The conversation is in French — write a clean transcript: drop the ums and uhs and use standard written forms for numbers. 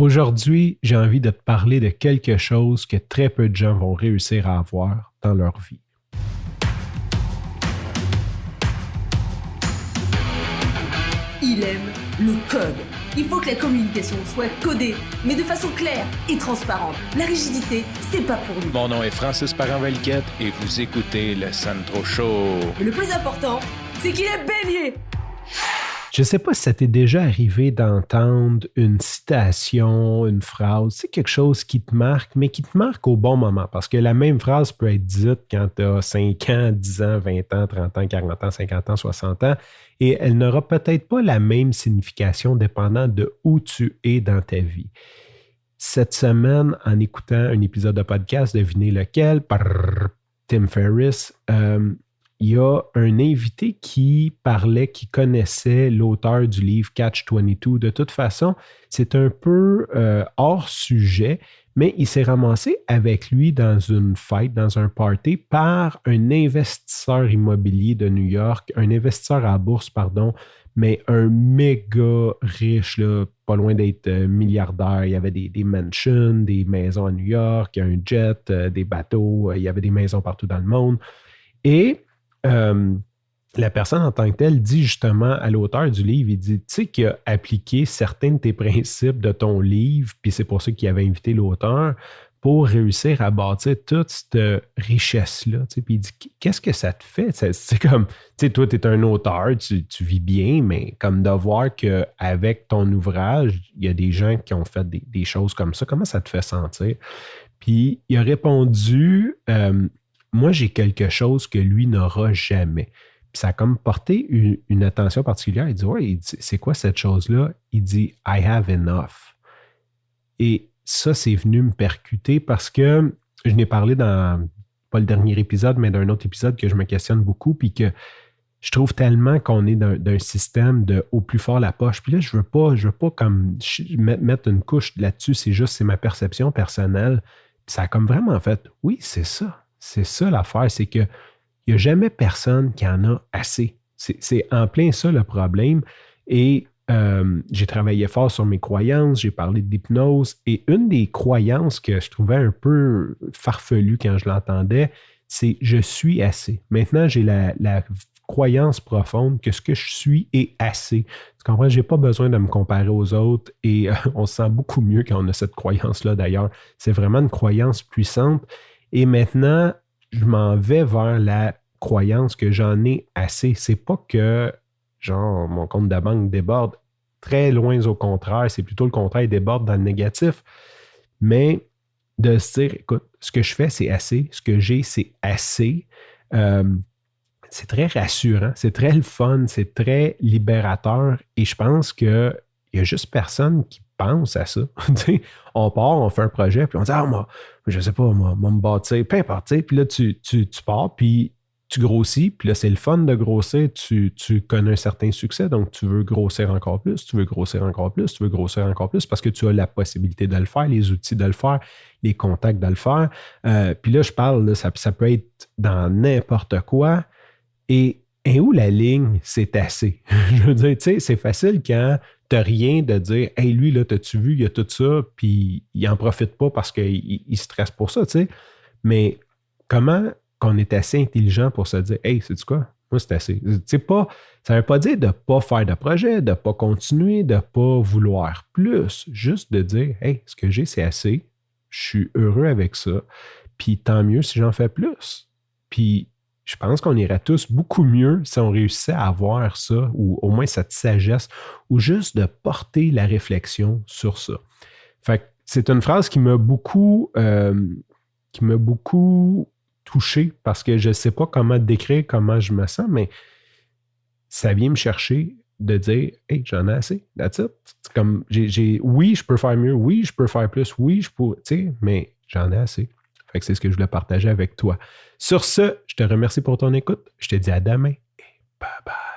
Aujourd'hui, j'ai envie de te parler de quelque chose que très peu de gens vont réussir à avoir dans leur vie. Il aime le code. Il faut que la communication soit codée, mais de façon claire et transparente. La rigidité, c'est pas pour nous. Mon nom est Francis Parent-Valquette et vous écoutez le Sandro Show. Mais le plus important, c'est qu'il est bélier. Je ne sais pas si ça t'est déjà arrivé d'entendre une citation, une phrase, c'est quelque chose qui te marque, mais qui te marque au bon moment. Parce que la même phrase peut être dite quand tu as 5 ans, 10 ans, 20 ans, 30 ans, 40 ans, 50 ans, 60 ans, et elle n'aura peut-être pas la même signification dépendant de où tu es dans ta vie. Cette semaine, en écoutant un épisode de podcast, devinez lequel, par Tim Ferriss, il y a un invité qui parlait, qui connaissait l'auteur du livre Catch-22. De toute façon, c'est un peu hors sujet, mais il s'est ramassé avec lui dans une fête, dans un party, par un investisseur immobilier de New York, un investisseur à la bourse, pardon, mais un méga riche, là, pas loin d'être milliardaire. Il y avait des mansions, des maisons à New York, un jet, des bateaux, il y avait des maisons partout dans le monde. Et la personne en tant que telle dit justement à l'auteur du livre, il dit, tu sais qu'il a appliqué certains de tes principes de ton livre, puis c'est pour ça qu'il avait invité l'auteur, pour réussir à bâtir toute cette richesse-là. Tu sais, puis il dit, qu'est-ce que ça te fait? C'est comme, tu sais, toi, tu es un auteur, tu vis bien, mais comme de voir qu'avec ton ouvrage, il y a des gens qui ont fait des choses comme ça, comment ça te fait sentir? Puis il a répondu, moi, j'ai quelque chose que lui n'aura jamais. Puis ça a comme porté une attention particulière. Il dit, ouais, c'est quoi cette chose-là? Il dit, I have enough. Et ça, c'est venu me percuter parce que je n'ai parlé dans, pas le dernier épisode, mais d'un autre épisode que je me questionne beaucoup, puis que je trouve tellement qu'on est d'un système de au plus fort la poche. Puis là, je veux pas comme mettre une couche là-dessus, c'est ma perception personnelle. Puis ça a comme vraiment fait, oui, c'est ça. C'est ça l'affaire, c'est qu'il n'y a jamais personne qui en a assez. C'est en plein ça le problème. Et j'ai travaillé fort sur mes croyances, j'ai parlé d'hypnose. Et une des croyances que je trouvais un peu farfelue quand je l'entendais, c'est « je suis assez ». Maintenant, j'ai la croyance profonde que ce que je suis est assez. Tu comprends? Je n'ai pas besoin de me comparer aux autres et on se sent beaucoup mieux quand on a cette croyance-là d'ailleurs. C'est vraiment une croyance puissante. Et maintenant, je m'en vais vers la croyance que j'en ai assez. C'est pas que, genre, mon compte de banque déborde. Très loin au contraire. C'est plutôt le contraire, il déborde dans le négatif. Mais de se dire, écoute, ce que je fais, c'est assez. Ce que j'ai, c'est assez. C'est très rassurant. C'est très le fun. C'est très libérateur. Et je pense qu'il n'y a juste personne qui pense à ça. On part, on fait un projet, puis on dit, moi, je sais pas, moi, me bâtir, peu importe. Puis là, tu pars, puis tu grossis, puis là, c'est le fun de grossir. Tu connais un certain succès, donc tu veux grossir encore plus, tu veux grossir encore plus, tu veux grossir encore plus parce que tu as la possibilité de le faire, les outils de le faire, les contacts de le faire. Puis là, je parle, là, ça peut être dans n'importe quoi. Et où la ligne, c'est assez. Je veux dire, tu sais, c'est facile quand t'as rien de dire, hey, lui, là, t'as-tu vu, il y a tout ça, puis il en profite pas parce qu'il stresse pour ça, tu sais. Mais comment qu'on est assez intelligent pour se dire, hey, sais-tu quoi? Moi, c'est assez. Tu sais, pas, ça veut pas dire de pas faire de projet, de pas continuer, de pas vouloir plus. Juste de dire, hey, ce que j'ai, c'est assez. Je suis heureux avec ça. Puis tant mieux si j'en fais plus. Puis je pense qu'on irait tous beaucoup mieux si on réussissait à avoir ça, ou au moins cette sagesse, ou juste de porter la réflexion sur ça. Fait que c'est une phrase qui m'a beaucoup touché, parce que je ne sais pas comment décrire comment je me sens, mais ça vient me chercher de dire « Hey, j'en ai assez, that's it. » C'est comme, oui, je peux faire mieux, oui, je peux faire plus, oui, je peux, tu sais, mais j'en ai assez. Fait que c'est ce que je voulais partager avec toi. Sur ce, je te remercie pour ton écoute. Je te dis à demain et bye bye.